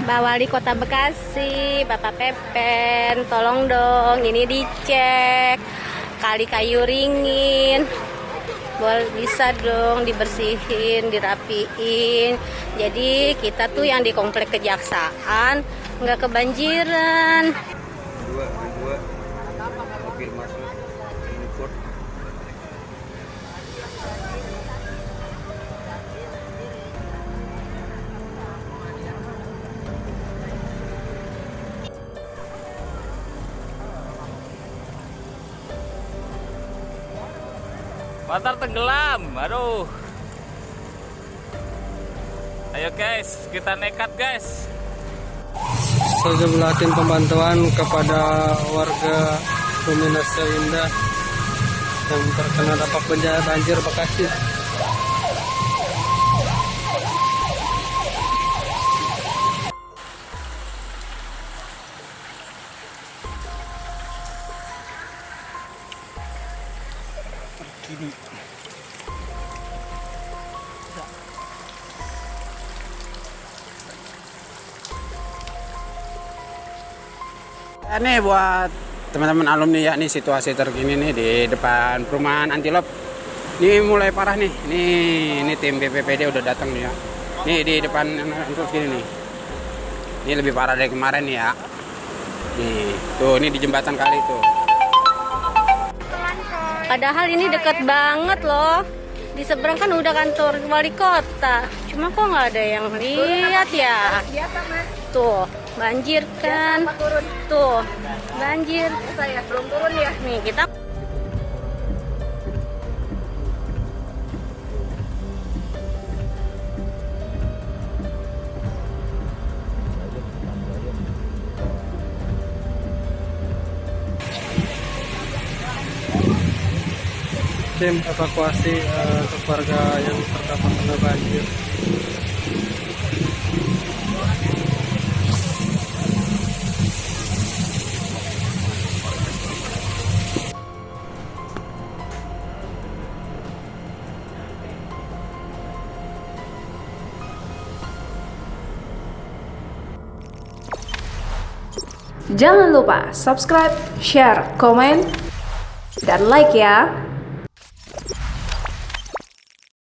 Mbak Wali Kota Bekasi, Bapak Pepen, tolong dong ini dicek kali kayu ringin, boleh bisa dong dibersihin, dirapiin. Jadi kita tuh yang di komplek Kejaksaan nggak kebanjiran. Dua mobil masuk import. Motor tenggelam, aduh. Ayo guys, kita nekat guys. Sejumlah tim pembantuan kepada warga Ruminasa Indah yang terkena dampak banjir Bekasi. Ini buat teman-teman alumni ya, nih situasi terkini nih di depan perumahan Antilop. Ini mulai parah nih. Ini tim BPPD udah datang nih ya. Nih di depan Antilop gini nih. Ini lebih parah dari kemarin nih ya. Nih, tuh ini di jembatan kali tuh. Padahal ini deket banget loh. Di seberang kan udah kantor wali kota. Cuma kok nggak ada yang lihat ya. Tuh, banjir kan. Tuh, banjir. Saya belum turun ya. Nih, kita Tim evakuasi untuk warga yang terdampak kena banjir. Jangan lupa subscribe, share, komen, dan like ya.